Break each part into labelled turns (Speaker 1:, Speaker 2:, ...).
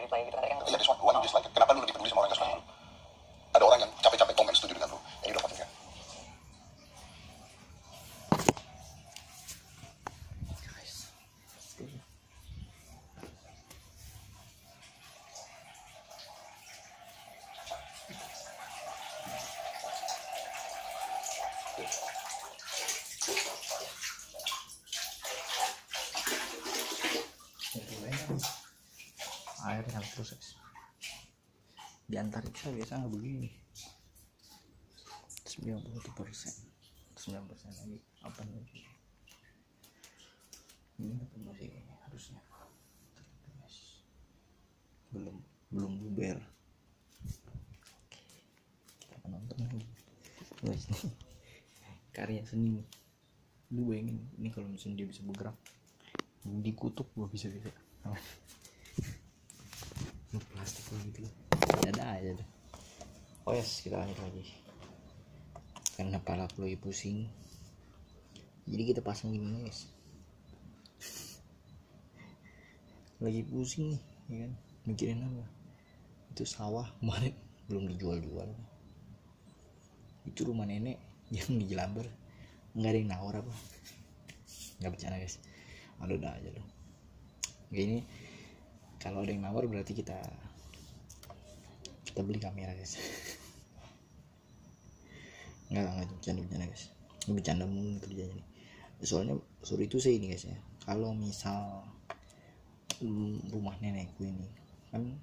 Speaker 1: reply gitu kan.
Speaker 2: Iya, this one you dislike it. Kenapa lu lebih peduli sama orang yang suka lu? Ada orang yang capek-capek komen setuju dengan lu. Ini udah penting kan?
Speaker 3: Air yang proses di antariksa biasa nggak begini. 90% lagi apa lagi ini masih harusnya belum buber. Kita akan nonton lagi guys, nih karya seni. Lu bayangin ini kalau misalnya dia bisa bergerak dikutuk gua bisa plastik gitu ada aja deh. Oh yes, kita lanjut lagi karena kepala aku lagi pusing, jadi kita pasang gini guys. Lagi pusing nih ya kan, mikirin apa, itu sawah kemarin belum dijual-jual, itu rumah nenek yang di Jelambar nggak ada yang nawar apa, nggak bercanda guys, ada aja loh kayak ini. Kalau ada yang nawar berarti kita beli kamera guys. Nggak bercanda guys, ini bercanda mulu kerjanya nih. Soalnya sore itu saya ini guys ya, kalau misal rumah nenekku ini kan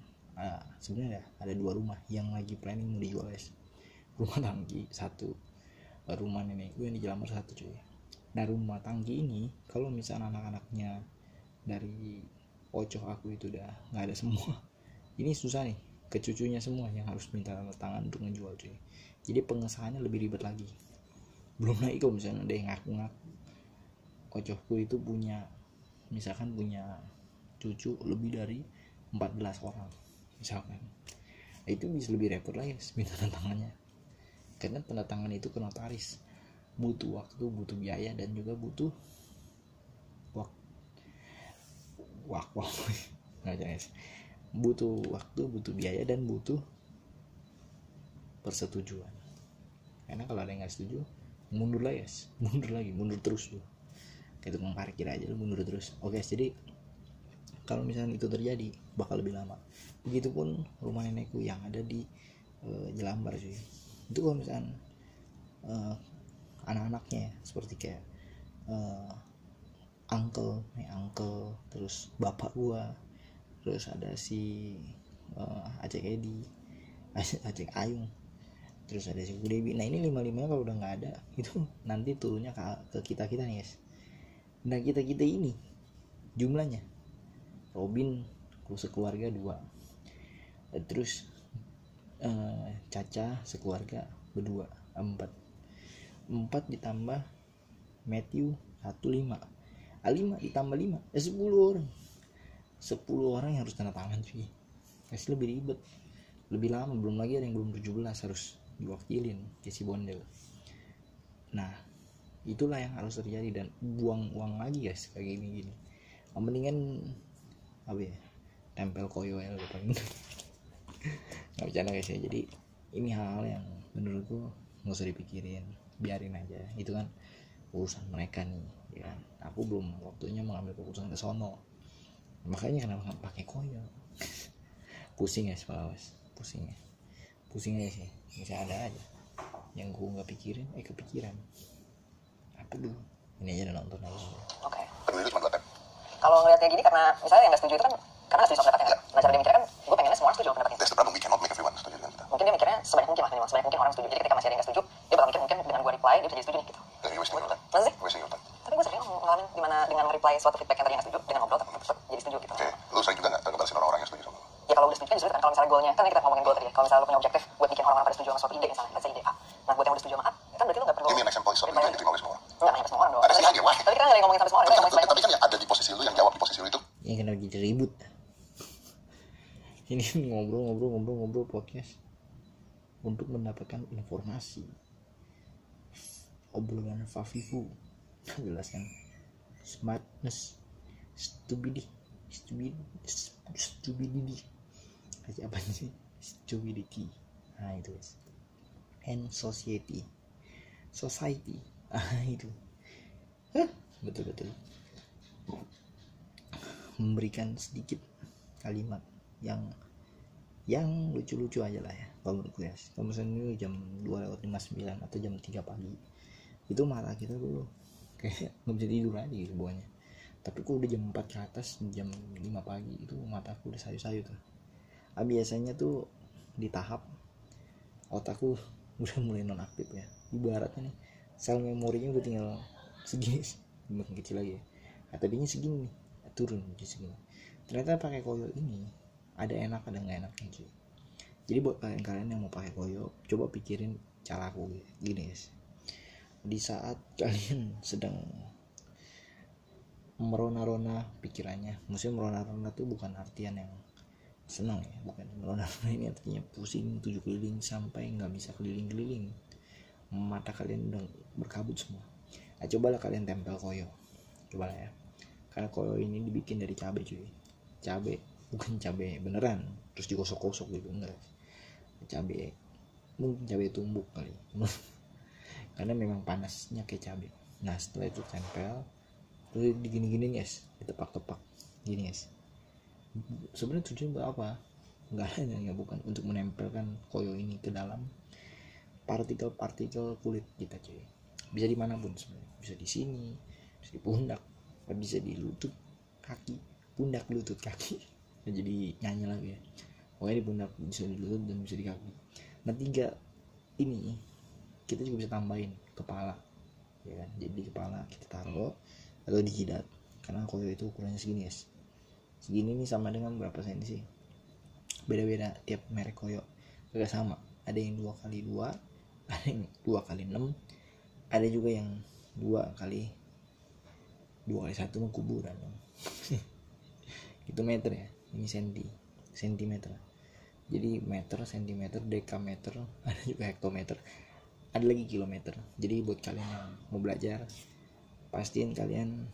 Speaker 3: sebenarnya ada 2 rumah yang lagi planning mau dijual guys. Rumah tangki satu, rumah nenekku yang di Jelambar satu cuy. Nah rumah tangki ini kalau misal anak-anaknya dari pocok aku itu udah nggak ada semua, ini susah nih ke cucunya semua yang harus minta tanda tangan untuk ngejual cuy. Jadi pengesahannya lebih ribet lagi. Belum lagi kalau misalnya ada yang ngaku-ngaku pocokku itu punya cucu lebih dari 14 orang misalkan, itu bisa lebih repot lagi minta tanda tangannya, karena tanda tangan itu ke notaris butuh waktu, butuh biaya, dan juga butuh butuh waktu, butuh biaya, dan butuh persetujuan. Karena kalau ada yang nggak setuju, mundur terus lu. Kayak tukang parkir aja lu mundur terus. Oke, jadi kalau misalnya itu terjadi bakal lebih lama. Begitupun rumah nenekku yang ada di Jelambar cuy. Itu kalau misalnya anak-anaknya seperti kayak uncle, terus bapak gua, terus ada si Aceh Edi, Aceh Ayung, terus ada si Bu Debi. Nah ini 5-5 kalau udah nggak ada, itu nanti turunnya ke kita nih guys. Nah kita ini jumlahnya Robin sekeluarga 2, terus Caca sekeluarga berdua 4 ditambah Matthew 5 ditambah 5 10 orang yang harus tanda tangan cuy. Kasih lebih ribet, lebih lama, belum lagi ada yang belum 17 harus diwakilin ke si bondel. Nah itulah yang harus terjadi, dan buang uang lagi guys kayak gini. Mendingan apa ya, tempel koyoel depan. Nggak bercanda guys ya. Jadi ini hal-hal yang menurutku nggak usah dipikirin, biarin aja, itu kan urusan mereka nih ya. Aku belum waktunya mengambil keputusan ke sono, makanya kenapa nggak pakai koyo. Pusing ya pusing aja sih. Bisa ada aja yang gue nggak pikirin kepikiran. Apa dulu ini aja udah nonton aja.
Speaker 1: Oke.
Speaker 2: Peduli itu cuma 2 tab.
Speaker 1: Kalau ngeliat kayak gini, karena misalnya yang nggak setuju itu kan karena nggak setuju sama pendapatnya. Nah cara dia mikirnya kan, gue pengennya semua orang setuju sama pendapatnya.
Speaker 2: That's the problem, we cannot make everyone setuju dengan kita.
Speaker 1: Mungkin dia mikirnya sebanyak mungkin orang setuju. Jadi ketika masih ada yang nggak setuju, dia bakal mikir mungkin dengan gue reply dia bisa jadi setuju nih gitu.
Speaker 2: Then you're wasting your time.
Speaker 1: Masa sih?
Speaker 2: Wasting your time.
Speaker 1: Tapi gue sering ngalamin dimana dengan reply suatu feedback yang tadi nggak setuju, dengan ngobrol tetap jadi setuju gitu.
Speaker 2: Oke, lu sering juga nggak ngebalasin orang-orang yang setuju sama lu?
Speaker 1: Ya kalau udah setuju kan justru kan, kalau misalnya goalnya kan kita ngomongin goal tadi ya, kalau misalnya lu punya objektif buat bikin orang-orang pada setuju sama suatu ide misalnya, let's say ide A. Nah buat yang udah setuju sama A, kan berarti lu nggak perlu.
Speaker 2: Give me an example of ide yang diterima oleh semua orang.
Speaker 1: Nggak nyampe semua orang dong.
Speaker 2: Ada sih aja, wah.
Speaker 1: Tapi kita nggak ada yang ngomongin sampai semua orang.
Speaker 2: Tapi kan yang ada di posisi lu, yang jawab di posisi lu itu
Speaker 3: yang kena jadi ribut. Ini ngobrol podcast untuk mendapatkan informasi, obrolan Fafifu, jelaskan smartness, stupidity. apa sih, stupidity. Nah itu guys, and society itu betul memberikan sedikit kalimat yang lucu-lucu aja lah ya kalau menurut gue. Kalau misalnya ini jam 2:59 atau jam 3 pagi itu mata kita dulu kayak nggak bisa tidur aja gitu bawahnya. Tapi kok udah jam 4 ke atas, jam 5 pagi itu mataku udah sayu-sayu tuh. Biasanya tuh di tahap otakku udah mulai nonaktif ya. Ibaratnya nih sel memorinya udah tinggal segini, makin kecil lagi ya. Tadinya segini nih, turun jadi segini. Ternyata pakai koyo ini ada enak ada nggak enaknya cuy. Jadi buat kalian yang mau pakai koyo, coba pikirin cara aku gini guys. Di saat kalian sedang merona-rona pikirannya, maksudnya merona-rona tuh bukan artian yang senang ya, bukan. Merona-rona ini artinya pusing 7 keliling sampai nggak bisa keliling-keliling, mata kalian udah berkabut semua. Cobalah kalian tempel koyo, cobalah ya, karena koyo ini dibikin dari cabai cuy. Cabai bukan cabai beneran terus digosok-gosok gitu, enggak. Cabai mungkin cabai tumbuk kali karena memang panasnya kayak cabai. Nah setelah itu tempel terus digini-gini guys, ditepak-tepak gini guys. Sebenarnya tujuannya buat apa? Enggak ada ya, bukan untuk menempelkan koyo ini ke dalam partikel-partikel kulit kita cuy. Bisa dimanapun sebenarnya, bisa di sini, bisa di pundak, bisa di lutut kaki, pundak lutut kaki. Jadi nyanyi lagi ya, pokoknya di pundak, bisa di lutut dan bisa di kaki. Nah 3 ini kita juga bisa tambahin kepala ya kan. Jadi di kepala kita taruh atau di jidat, karena koyo itu ukurannya segini guys. Segini nih sama dengan berapa senti sih, beda-beda tiap merek koyo, gak sama. Ada yang 2x2, ada yang 2x6, ada juga yang 2x1 mau kuburan itu meter ya, ini sentimeter. Jadi meter, sentimeter, dekameter, ada juga hektometer, ada lagi kilometer. Jadi buat kalian yang mau belajar, pastiin kalian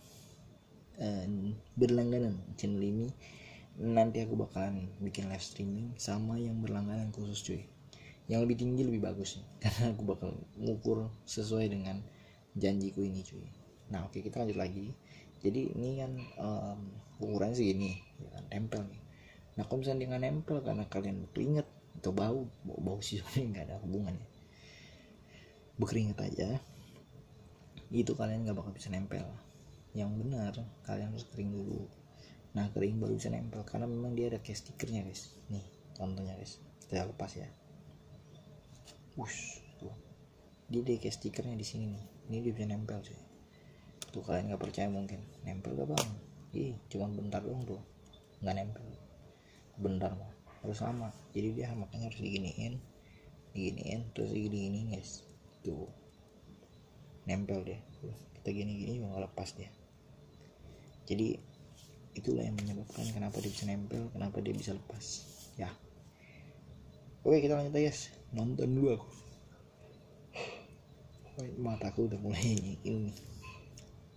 Speaker 3: berlangganan channel ini. Nanti aku bakalan bikin live streaming sama yang berlangganan khusus cuy. Yang lebih tinggi lebih bagus nih, karena aku bakal ngukur sesuai dengan janjiku ini cuy. Nah oke, kita lanjut lagi. Jadi ini kan ukurannya segini ya kan, tempel nih. Nah kalau misalnya dengan nempel karena kalian keringet atau bau sih sebenarnya nggak ada hubungannya, berkeringat aja itu kalian nggak bakal bisa nempel. Yang benar kalian harus kering dulu. Nah kering baru bisa nempel, karena memang dia ada kayak stikernya guys. Nih contohnya guys, kita lepas ya. Tuh. Dia ada kayak stikernya di sini nih. Ini dia bisa nempel cuy. Tuh kalian nggak percaya mungkin, nempel gak bang? Cuma bentar doang tuh, nggak nempel. Bentar mah harus lama. Jadi dia makanya harus diginiin terus diginiin guys. Tuh nempel deh. Kita gini juga nggak lepas dia. Jadi itulah yang menyebabkan kenapa dia bisa nempel, kenapa dia bisa lepas ya. Oke kita lanjut aja guys, nonton dulu aku. Mataku udah mulai ini,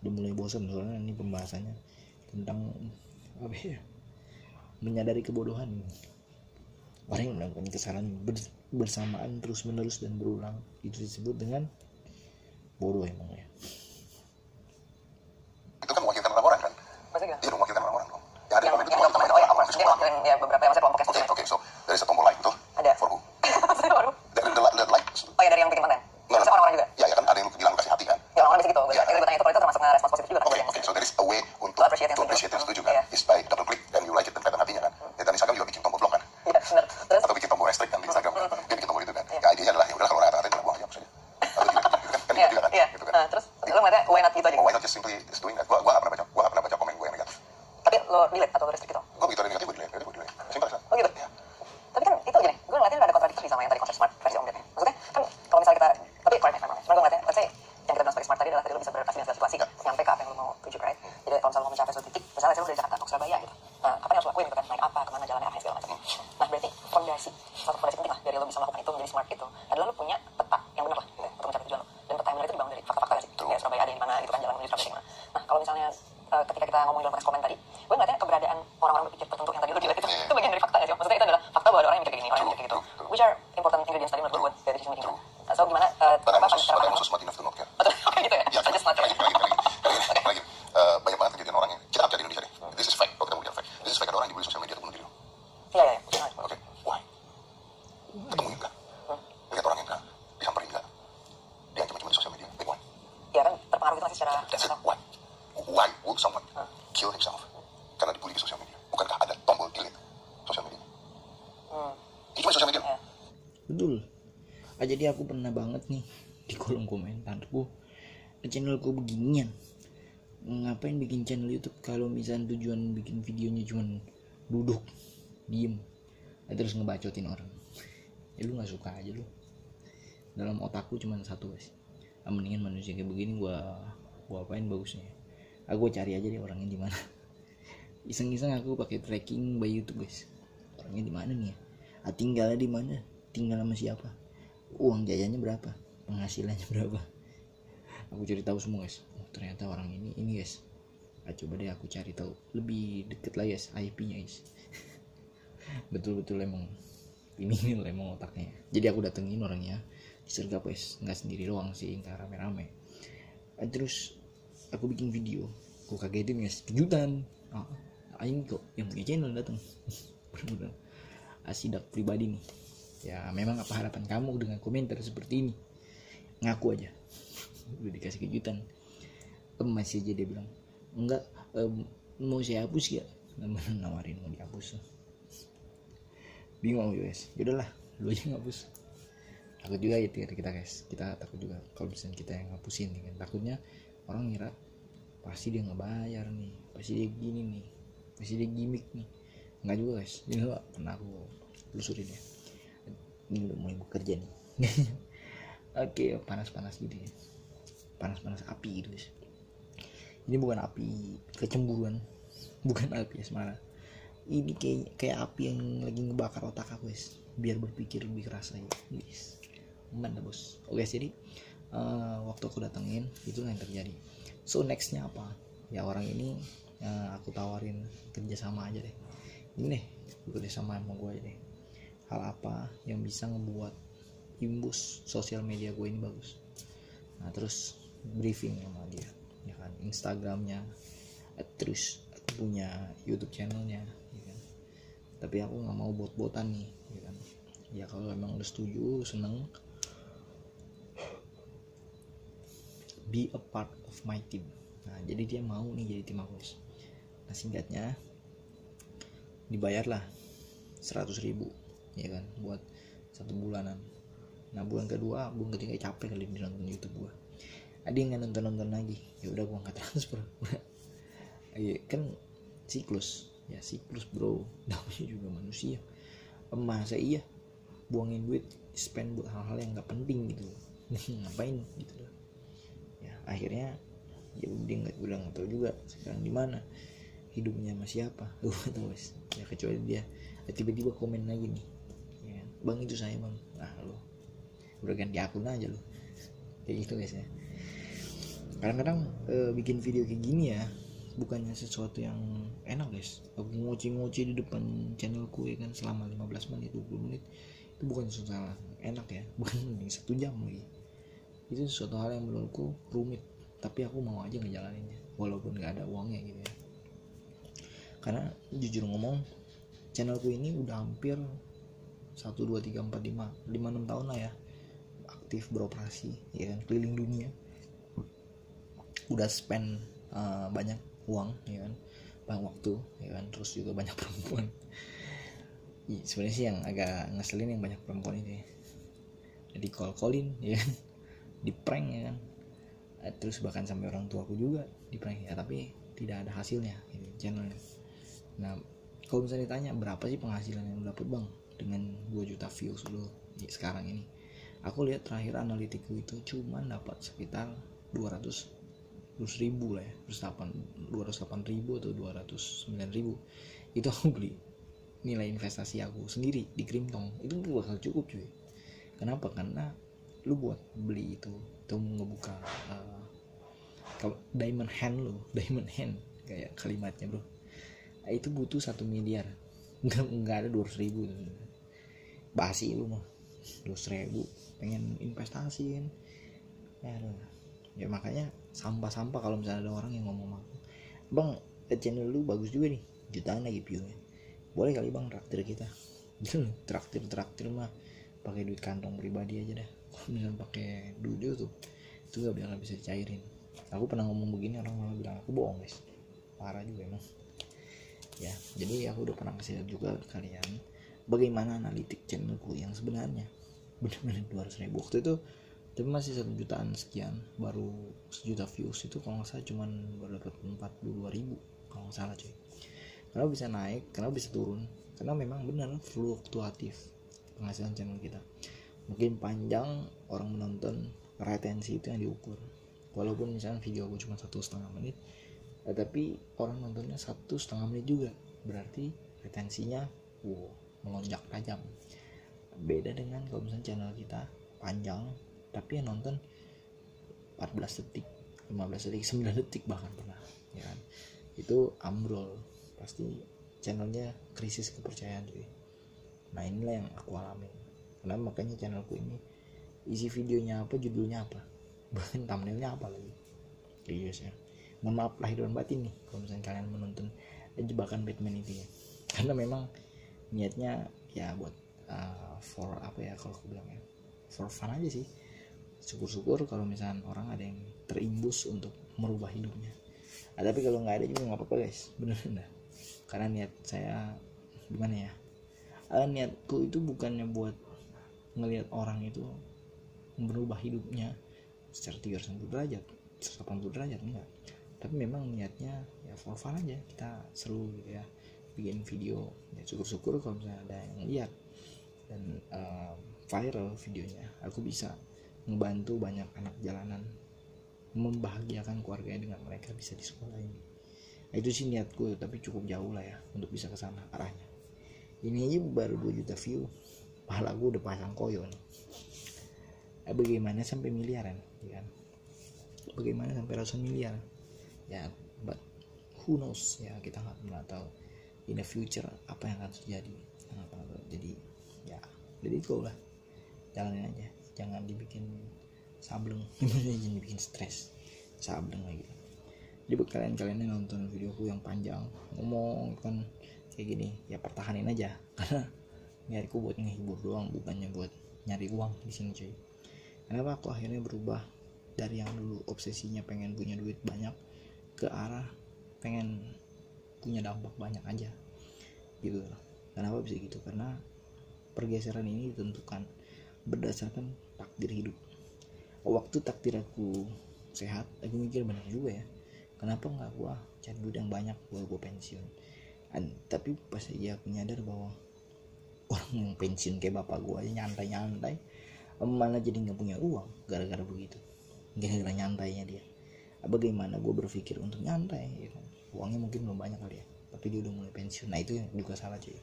Speaker 3: udah mulai bosan soalnya ini pembahasannya tentang apa ya, menyadari kebodohan. Orang yang melakukan kesalahan bersamaan terus menerus dan berulang itu disebut dengan bodoh emang ya.
Speaker 2: Itu kan mewakilkan orang-orang kan?
Speaker 1: Maksudnya
Speaker 2: Iya dong, mewakilkan orang-orang dong. Yang ada di komen itu
Speaker 1: yang
Speaker 2: teman-teman
Speaker 1: oh ya,
Speaker 2: apa?
Speaker 1: dia mewakilin ya beberapa yang kelompok eksekutif.
Speaker 2: Okay, so there is a tombol like itu.
Speaker 1: Ada.
Speaker 2: For who?
Speaker 1: Baru.
Speaker 2: The like.
Speaker 1: Oh ya, dari yang bikin konten.
Speaker 2: No.
Speaker 1: Maksudnya orang-orang juga.
Speaker 2: Ya kan ada yang bilang kasih hati kan.
Speaker 1: Ya orang-orang biasa gitu.
Speaker 2: Ya.
Speaker 1: Yang gue tanya itu termasuk respons positif juga kan.
Speaker 2: Okay, so there is a way untuk
Speaker 1: To appreciate
Speaker 2: yang setuju kan.
Speaker 1: Iya.
Speaker 2: Is by double click dan you like it dan kelihatan hatinya kan. Ya dan Instagram juga bikin tombol blok kan.
Speaker 1: Iya benar. Terus
Speaker 2: Atau bikin tombol restrict kan di Instagram kan. Dia bikin tombol itu kan. Ya idenya adalah ya udah kalau rata-rata itu buang aja maksudnya. Atau gitu kan
Speaker 1: iya
Speaker 2: juga kan.
Speaker 1: iya.
Speaker 2: Gitu kan.
Speaker 1: Nah, terus lo ngeliatnya why not gitu aja.
Speaker 2: Oh, why not just simply is doing that? Gua nggak pernah baca komen gue yang negatif.
Speaker 1: Tapi lo delete atau lo restrict gitu.
Speaker 2: Gue begitu ada negatif gue delete. Simpel kan.
Speaker 1: Oh gitu.
Speaker 2: Ya.
Speaker 1: Tapi kan itu gini, gue ngeliatnya ada kontradiksi sama yang tadi konsep smart versi Om Deddy. Maksudnya kan kalau misalnya kita, tapi correct me if I'm wrong. Cuman gue ngeliatnya, let's say yang kita bilang sebagai smart tadi adalah tadi lo bisa beradaptasi dengan segala situasi, nyampe ke apa yang lo mau tuju, right? Jadi kalau misalnya lo mau mencapai suatu titik, misalnya lo dari Jakarta ke Surabaya gitu, nah apa yang harus lo lakuin gitu kan, naik apa, kemana jalannya apa segala macam. Nah berarti satu fondasi penting lah dari lo bisa melakukan itu menjadi smart itu adalah lo punya peta yang benar lah gitu, untuk mencapai tujuan lo. Dan peta yang benar itu dibangun dari fakta-fakta gak sih? Kayak Surabaya ada yang mana gitu kan, jalan menuju Surabaya di mana. Nah kalau misalnya ketika kita ngomongin dalam konteks komen tadi, gue ngeliatnya keberadaan orang-orang berpikir tertentu yang tadi lo delete itu bagian dari fakta gak sih? Maksudnya itu adalah fakta Iya, iya, iya.
Speaker 2: Oke, why? Ketemuin nggak? Lihat orangnya nggak? Disamperin nggak? Dia cuma di sosial media, like why?
Speaker 1: Iya kan, terpengaruh gitu masih secara
Speaker 2: That's it,
Speaker 1: mental.
Speaker 2: why? Why would someone kill himself? Karena dibully di sosial media. Bukankah ada tombol delete sosial media? Ini cuma sosial media.
Speaker 1: Iya.
Speaker 3: Betul. Jadi aku pernah banget nih di kolom komentarku, channelku beginian, ngapain bikin channel YouTube kalau misalnya tujuan bikin videonya cuman duduk diem terus ngebacotin orang. Ya lu nggak suka aja lu. Dalam otakku cuman satu guys, mendingan manusia kayak begini gua apain bagusnya. Aku cari aja deh orangnya di mana. Iseng-iseng aku pakai tracking by YouTube guys, orangnya di mana nih ya, tinggalnya di mana, tinggal sama siapa, uang jajannya berapa, penghasilannya berapa. Aku cari tahu semua guys. Oh, ternyata orang ini guys. Coba deh aku cari tahu lebih deket lah guys IP-nya guys. Betul-betul emang ini emang otaknya. Jadi aku datengin orangnya, disergap guys, nggak sendiri doang sih, nggak rame-rame. Terus aku bikin video, aku kagetin guys, kejutan. Aing kok yang punya channel datang. Bener-bener asidak pribadi nih. Ya memang apa harapan kamu dengan komentar seperti ini? Ngaku aja. Udah dikasih kejutan. Masih aja dia bilang enggak, mau saya hapus ya, nawarin mau dihapus. Bingung guys, yaudahlah lu aja ngapus. Takut juga gitu kita guys, kita takut juga kalau misalnya kita yang ngapusin nih kan, takutnya orang ngira pasti dia nggak bayar nih, pasti dia gini nih, pasti dia gimmick nih. Enggak juga guys, ini lo pernah aku telusurin ya, ini udah mulai bekerja nih. Oke, panas-panas gitu ya, panas-panas api gitu guys. Ini bukan api kecemburuan, bukan api asmara. Ini kayak api yang lagi ngebakar otak aku guys, biar berpikir lebih keras aja guys. Mantap bos. Oke, jadi waktu aku datengin itu yang terjadi. So nextnya apa? Ya orang ini aku tawarin kerja sama aja deh. Ini deh, kerja sama gue aja deh. Hal apa yang bisa ngebuat imbus sosial media gue ini bagus. Nah terus briefing sama dia, ya kan, Instagramnya, terus aku punya YouTube channelnya, ya kan. Tapi aku nggak mau bot-botan nih, ya kan. Ya kalau emang lu setuju, lu seneng, be a part of my team. Nah jadi dia mau nih jadi tim aku. Nah singkatnya dibayarlah 100.000, ya kan, buat 1 bulanan. Nah bulan ketiga capek kali dia nonton YouTube gua. Ada yang nggak nonton lagi, ya udah gua nggak transfer. Iya kan, siklus bro, namanya juga manusia. Masa iya buangin duit spend buat hal-hal yang nggak penting gitu. Ngapain gitu loh. Ya akhirnya ya udah nggak tahu juga sekarang di mana, hidupnya sama siapa. Tahu guys, ya kecuali dia tiba-tiba komen lagi nih, ya, bang itu saya bang, lo udah ganti akun aja lo, kayak gitu guys ya. Kadang-kadang bikin video kayak gini ya bukannya sesuatu yang enak guys. Aku ngoci-ngoci di depan channelku ya kan selama 15 menit 20 menit, itu bukan sesuatu yang enak ya, bukan 1 jam lagi. Itu sesuatu hal yang menurutku rumit, tapi aku mau aja ngejalaninnya walaupun gak ada uangnya gitu ya. Karena jujur ngomong, channelku ini udah hampir 1, 2, 3, 4, 5, 6 tahun lah ya aktif beroperasi, ya kan, keliling dunia. Udah spend banyak uang, ya kan, banyak waktu, ya kan, terus juga banyak perempuan. Sebenarnya sih yang agak ngeselin yang banyak perempuan itu ya. Di call-callin, ya kan, di prank, ya kan, terus bahkan sampai orang tuaku juga di prank ya, tapi tidak ada hasilnya gitu channelnya. Nah kalau misalnya ditanya berapa sih penghasilan yang dapat bang dengan 2 juta views dulu sekarang ini, aku lihat terakhir analitiku itu cuma dapat sekitar 200.000 lah ya, 208.000 atau 209.000. Itu aku beli nilai investasi aku sendiri di Krimtong, itu bakal cukup cuy. Kenapa? Karena lu buat beli itu ngebuka diamond hand kayak kalimatnya bro, itu butuh 1 miliar. Nggak ada 200.000 basi lu mah 200.000 pengen investasiin ya makanya sampah kalau misalnya ada orang yang ngomong aku, bang channel lu bagus juga nih, jutaan lagi viewnya, boleh kali bang traktir kita. traktir mah pakai duit kantong pribadi aja dah. Kalau misalnya pakai duit YouTube itu gak bakal bisa dicairin. Aku pernah ngomong begini, orang malah bilang aku bohong guys, parah juga emang ya. Jadi aku udah pernah kasih lihat juga ke kalian bagaimana analitik channelku yang sebenarnya benar-benar 200.000 waktu itu, tapi masih 1 jutaan sekian, baru 1 juta views itu kalau nggak salah cuman baru dapat 42.000 kalau nggak salah cuy. Kenapa bisa naik, kenapa bisa turun, karena memang benar fluktuatif penghasilan channel kita. Mungkin panjang orang menonton, retensi itu yang diukur. Walaupun misalnya video aku cuma 1,5 menit, tapi orang nontonnya 1,5 menit juga, berarti retensinya melonjak tajam. Beda dengan kalau misalnya channel kita panjang tapi yang nonton 14 detik, 15 detik, 9 detik bahkan pernah ya kan, itu ambrol, pasti channelnya krisis kepercayaan cuy. Nah inilah yang aku alamin. Karena makanya channelku ini isi videonya apa, judulnya apa, bahkan thumbnailnya apa lagi. Serius ya, mohon maaf lahir dan batin nih kalau misalnya kalian menonton jebakan Batman itu ya. Karena memang niatnya ya buat for apa ya, kalau aku bilang ya for fun aja sih. Syukur-syukur kalau misalnya orang ada yang terimbus untuk merubah hidupnya. Tapi kalau nggak ada juga nggak apa-apa guys, beneran dah. Karena niat saya gimana ya, niatku itu bukannya buat ngelihat orang itu merubah hidupnya secara 360 derajat 180 derajat, enggak. Tapi memang niatnya ya for fun aja, kita seru gitu ya bikin video ya. Syukur-syukur kalau misalnya ada yang lihat dan viral videonya, aku bisa ngebantu banyak anak jalanan, membahagiakan keluarganya dengan mereka bisa di sekolah ini. Nah, itu sih niatku, tapi cukup jauh lah ya untuk bisa ke sana arahnya. Ini aja baru 2 juta view, pahala gue udah pasang koyo nih. Bagaimana sampai miliaran ya kan? Bagaimana sampai ratusan miliar ya, but who knows ya, kita nggak pernah tahu in the future apa yang akan terjadi. Jadi ya jadi go lah, jalanin aja, jangan dibikin sableng. Jangan dibikin stres sableng lagi. Jadi buat kalian yang nonton videoku yang panjang ngomong kan kayak gini ya, pertahanin aja, karena niatku buat ngehibur doang, bukannya buat nyari uang di sini cuy. Kenapa aku akhirnya berubah dari yang dulu obsesinya pengen punya duit banyak ke arah pengen punya dampak banyak aja gitu. Kenapa bisa gitu? Karena pergeseran ini ditentukan berdasarkan takdir hidup. Waktu takdir aku sehat, aku mikir benar juga ya, kenapa nggak gua cari duit yang banyak buat gua pensiun. Tapi pas aja aku nyadar bahwa orang yang pensiun kayak bapak gua aja nyantai-nyantai, malah jadi nggak punya uang gara-gara begitu, gara-gara nyantainya dia. Bagaimana gue berpikir untuk nyantai ya kan? Uangnya mungkin belum banyak kali ya, tapi dia udah mulai pensiun. Nah itu yang juga salah cuy.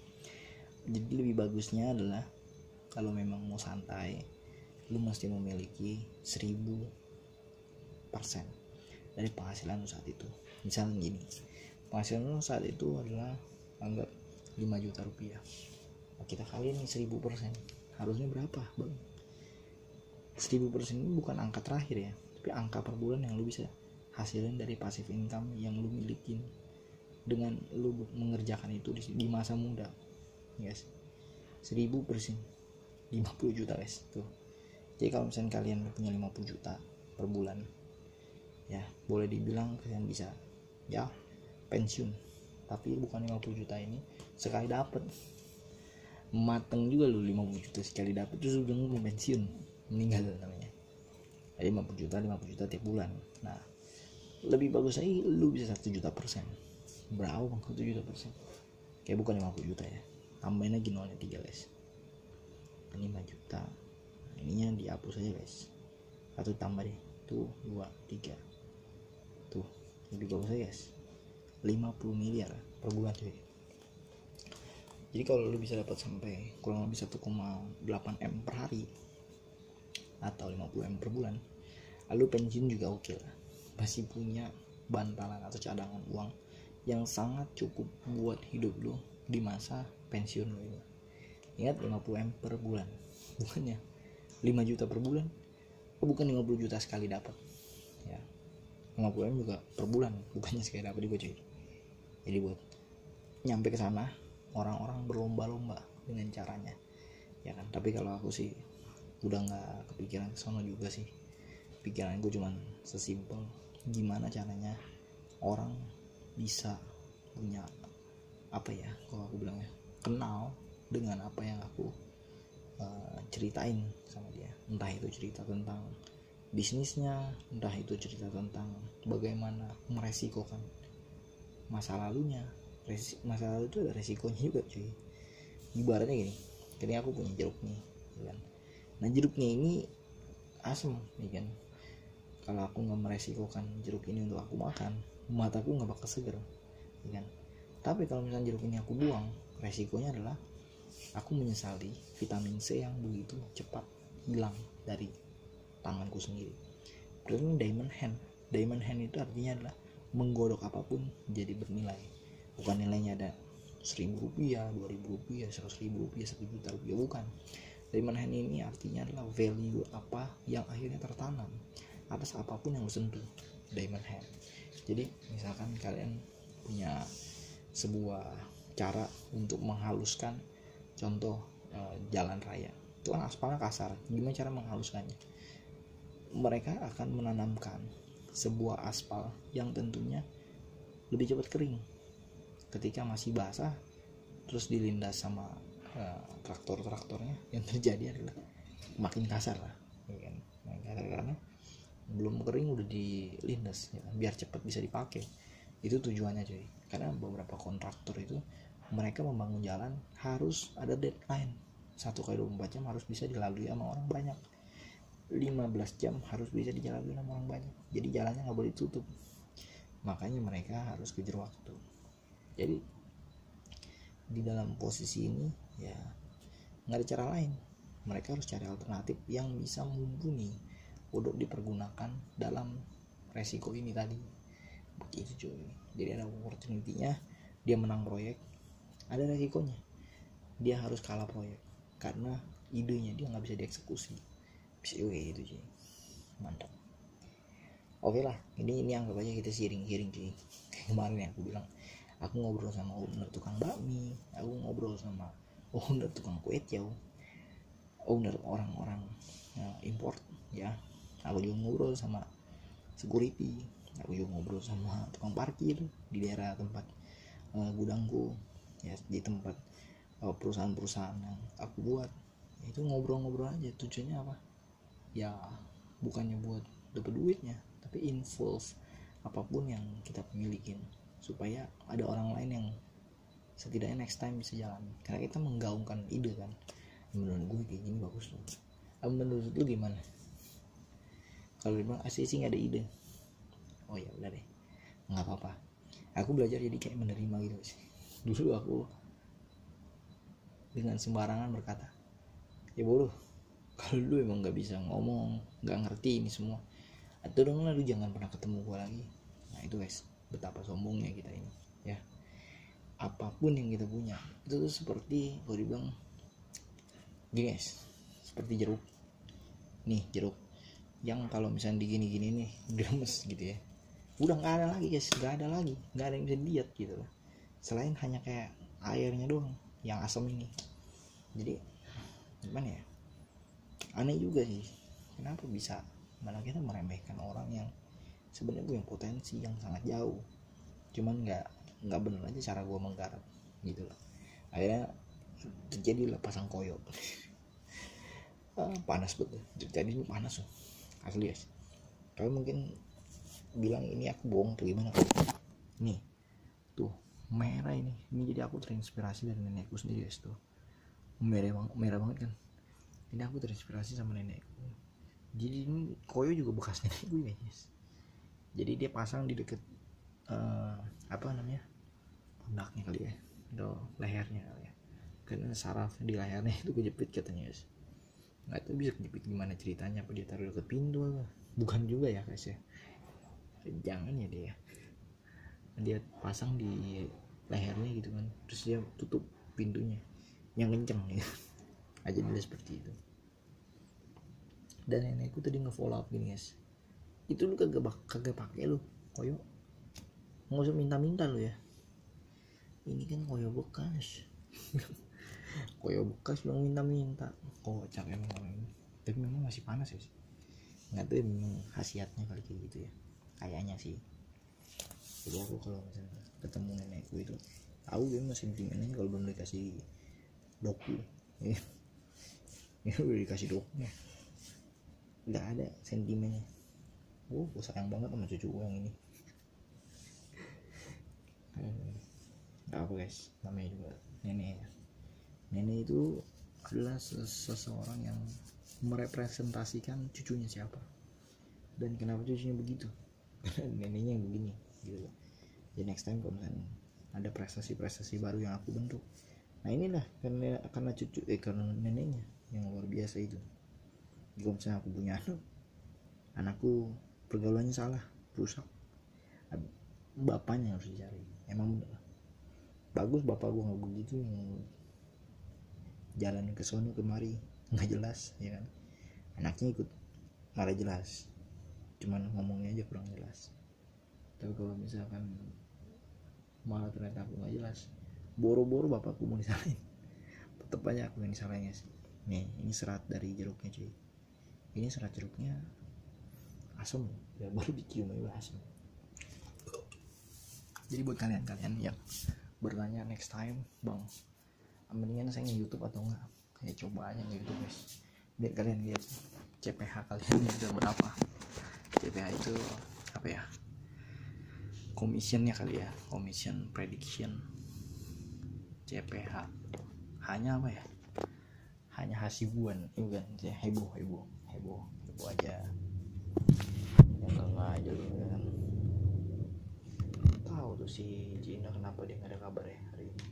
Speaker 3: Jadi lebih bagusnya adalah kalau memang mau santai, lu mesti memiliki 1000% dari penghasilan lu saat itu. Misalnya gini, penghasilan lu saat itu adalah anggap 5 juta rupiah. Nah, kita kali ini 1000%, harusnya berapa bang? 1000% ini bukan angka terakhir ya, tapi angka per bulan yang lu bisa hasilin dari passive income yang lu milikin dengan lu mengerjakan itu di masa muda, guys. 1000% 50 juta guys tuh. Jadi kalau misalnya kalian punya 50 juta per bulan ya, boleh dibilang kalian bisa ya pensiun. Tapi bukan 50 juta ini sekali dapat, mateng juga lu 50 juta sekali dapat, terus udah mau pensiun, meninggal namanya. Jadi 50 juta tiap bulan. Nah lebih bagus aja lu bisa 1 juta %. Berapa bang 1 juta %? Kayak bukan 50 juta ya, tambahin lagi nolnya 3 guys. Ini 5 juta, ininya dihapus aja guys, 1 tambah deh tuh 2, 3 tuh, lebih bagus aja guys, 50 miliar per bulan cuy. Jadi kalau lu bisa dapat sampai kurang lebih 1,8 M per hari atau 50 M per bulan, lu pensiun juga oke lah, masih punya bantalan atau cadangan uang yang sangat cukup buat hidup lu di masa pensiun lu ini. Ingat 50 M per bulan, bukannya 5 juta per bulan, bukan 50 juta sekali dapat ya, 50 M juga per bulan, bukannya sekali dapat juga cuy. Jadi buat nyampe ke sana orang-orang berlomba-lomba dengan caranya, ya kan. Tapi kalau aku sih udah nggak kepikiran kesana juga sih. Pikiran gue cuman sesimpel gimana caranya orang bisa punya apa ya, kalau aku bilangnya kenal dengan apa yang aku ceritain sama dia. Entah itu cerita tentang bisnisnya, entah itu cerita tentang bagaimana meresikokan masa lalunya. Masa lalu itu ada resikonya juga cuy. Ibaratnya gini, jadi aku punya jeruk nih, ya kan. Nah jeruknya ini asam, ya kan. Kalau aku nggak meresikokan jeruk ini untuk aku makan, mataku nggak bakal seger, ya kan. Tapi kalau misalnya jeruk ini aku buang, resikonya adalah aku menyesali vitamin C yang begitu cepat hilang dari tanganku sendiri. Berarti diamond hand itu artinya adalah menggodok apapun jadi bernilai. Bukan nilainya ada 1.000 rupiah, 2.000 rupiah, 100.000 rupiah, 1 juta rupiah, bukan. Diamond hand ini artinya adalah value apa yang akhirnya tertanam atas apapun yang lo sentuh. Diamond hand. Jadi misalkan kalian punya sebuah cara untuk menghaluskan contoh jalan raya, itu kan aspalnya kasar, gimana cara menghaluskannya? Mereka akan menanamkan sebuah aspal yang tentunya lebih cepat kering. Ketika masih basah terus dilindas sama traktornya, yang terjadi adalah makin kasar lah, ya kan? Makin kasar karena belum kering udah dilindas, ya kan? Biar cepat bisa dipakai. Itu tujuannya cuy. Karena beberapa kontraktor itu mereka membangun jalan harus ada deadline, 1x24 jam harus bisa dilalui sama orang banyak, 15 jam harus bisa dilalui sama orang banyak. Jadi jalannya nggak boleh ditutup, makanya mereka harus kejar waktu. Jadi di dalam posisi ini ya nggak ada cara lain, mereka harus cari alternatif yang bisa mumpuni untuk dipergunakan dalam resiko ini tadi. Begitu cuy. Jadi ada opportunity-nya dia menang proyek, ada resikonya dia harus kalah proyek karena idenya dia nggak bisa dieksekusi. Bisa gitu cuy. Mantap. Oke lah, ini anggap aja kita sharing cuy. Kayak kemarin ya aku bilang, aku ngobrol sama owner tukang bakmi, aku ngobrol sama owner tukang kue tiaw, owner orang-orang import ya. Aku juga ngobrol sama security, aku juga ngobrol sama tukang parkir di daerah tempat gudangku ya, di tempat perusahaan-perusahaan yang aku buat. Itu ngobrol-ngobrol aja, tujuannya apa ya, bukannya buat dapat duitnya, tapi involve apapun yang kita milikin supaya ada orang lain yang setidaknya next time bisa jalan. Karena kita menggaungkan ide kan, menurut gue kayak gini bagus loh. Menurut lu gimana? Kalau dibilang asli sih nggak ada ide, oh ya udah deh, nggak apa-apa. Aku belajar jadi kayak menerima gitu sih. Dulu aku dengan sembarangan berkata, ya bodoh, kalau lu emang nggak bisa ngomong, nggak ngerti ini semua, atau dong lu jangan pernah ketemu gua lagi. Nah itu guys, betapa sombongnya kita ini ya. Apapun yang kita punya itu tuh seperti kalau dibilang gini guys, seperti jeruk nih, jeruk yang kalau misalnya digini-gini nih diremes gitu ya, udah nggak ada lagi guys, nggak ada yang bisa dilihat gitu loh, selain hanya kayak airnya doang yang asam ini. Jadi gimana ya, aneh juga sih, kenapa bisa malah kita meremehkan orang yang sebenarnya punya potensi yang sangat jauh. Cuman nggak bener aja cara gue menggarap gitu loh. Akhirnya terjadilah pasang koyo. Panas betul, jadi ini panas loh asli guys. Kalian mungkin bilang ini aku bohong tuh gimana? Nih tuh merah ini jadi aku terinspirasi dari nenekku sendiri guys. Tuh merah banget kan, ini aku terinspirasi sama nenekku. Jadi ini koyo juga bekas nenekku ya guys. Jadi dia pasang di deket apa namanya, pundaknya kali ya, atau lehernya kali ya, karena saraf di lehernya itu kejepit katanya guys. Nggak tahu bisa kejepit gimana ceritanya, apa dia taruh deket pintu apa, bukan juga ya guys ya, jangan ya dia pasang di lehernya gitu kan, terus dia tutup pintunya yang kenceng ya. Aja dia seperti itu. Dan nenekku tadi nge-follow up gini guys, itu lu kagak pakai lu koyo, nggak usah minta-minta lu ya, ini kan koyo bekas, koyo bekas bilang minta kocak emang orang ini. Tapi memang masih panas ya sih, nggak tahu ya, memang khasiatnya kali kayak gitu ya kayaknya sih. Jadi aku kalau misalnya ketemu nenekku itu tahu dia masih sentimennya kalau belum dikasih doku ya. Ini udah dikasih dokunya nggak ada sentimennya. Gue sayang banget sama cucu gue yang ini. Nggak apa guys, namanya juga nenek. Nenek itu adalah seseorang yang merepresentasikan cucunya siapa dan kenapa cucunya begitu. Karena neneknya yang begini gitu. Jadi next time kalau misalnya ada prestasi baru yang aku bentuk, nah inilah karena cucu karena neneknya yang luar biasa itu. Jadi kalau misalnya aku punya anakku pergaulannya salah, rusak, bapaknya harus dicari. Emang bener bagus bapak gua nggak begitu, yang jalan ke sono kemari nggak jelas ya kan, anaknya ikut malah jelas, cuman ngomongnya aja kurang jelas. Tapi kalau misalkan malah ternyata aku nggak jelas, boro-boro bapakku mau disalahin, tetap aja aku yang disalahin sih. Nih ini serat dari jeruknya cuy, ini serat jeruknya asam ya, baru dicium aja asam. Jadi buat kalian yang bertanya next time, bang mendingan saya nge-YouTube atau enggak, ya coba aja nge-YouTube guys, biar kalian lihat CPH kalian udah berapa. CPH itu apa ya, commissionnya kali ya, commission prediction. CPH hanya apa ya, hanya hasibuan bukan ya, heboh aja yang enggak aja lu kan. Tahu tuh si Cina kenapa dia nggak ada kabar ya hari ini.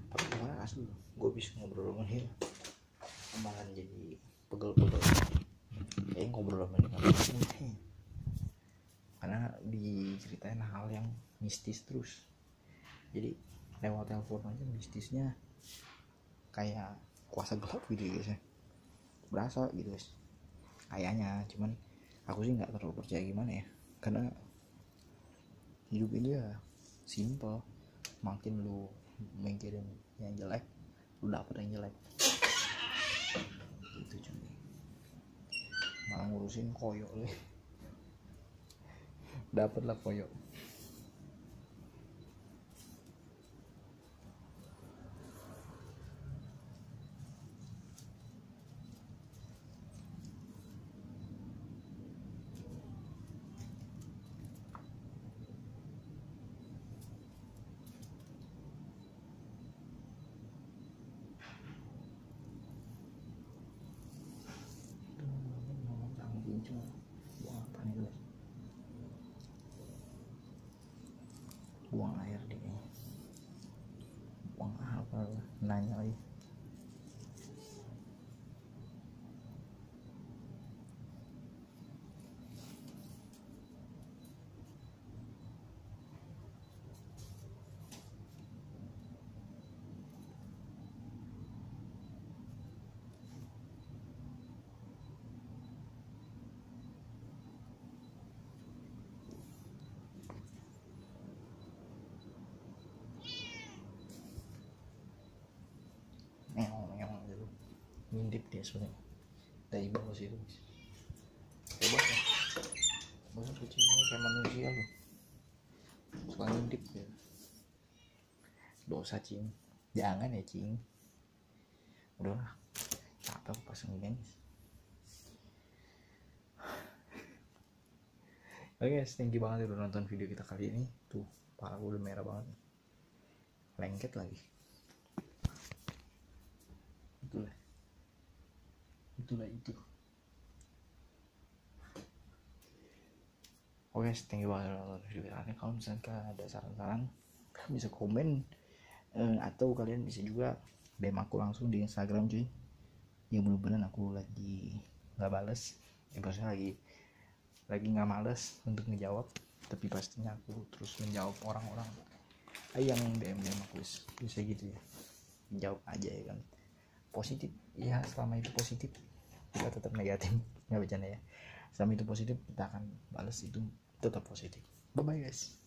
Speaker 3: Tapi kemarin asli gue bisa ngobrol sama dia, malah jadi pegel-pegel. Ngobrol sama dia karena diceritain hal yang mistis terus. Jadi lewat telepon aja mistisnya kayak kuasa gelap gitu guys ya, berasa gitu guys kayaknya. Cuman aku sih nggak terlalu percaya gimana ya, karena hidup ini ya simple, makin lu mikirin yang jelek lu dapet yang jelek gitu cuy. Malah ngurusin koyo lu dapet lah koyo. Buang apa nih guys, buang air di buang apa nanya lagi. Meong gitu, ngintip dia sebenarnya dari bawah situ. Hebat ya, banget kucingnya kayak manusia loh, suka ngintip ya. Dosa cing, jangan ya cing, udahlah capek aku pasang gini. Oke guys, thank you banget udah nonton video kita kali ini. Tuh pala gue udah merah banget, lengket lagi. Itulah itu. Oke guys, thank you banget udah nonton video kita kali ini. Kalau misalnya ada saran-saran bisa komen, atau kalian bisa juga DM aku langsung di Instagram cuy. Ya bener-bener aku lagi nggak bales, maksudnya lagi nggak males untuk ngejawab, tapi pastinya aku terus menjawab orang-orang yang DM aku bisa gitu ya, jawab aja ya kan, positif ya. Selama itu positif, kita tetap negatif, nggak bercanda ya. Selama itu positif kita akan balas itu tetap positif. Bye bye guys.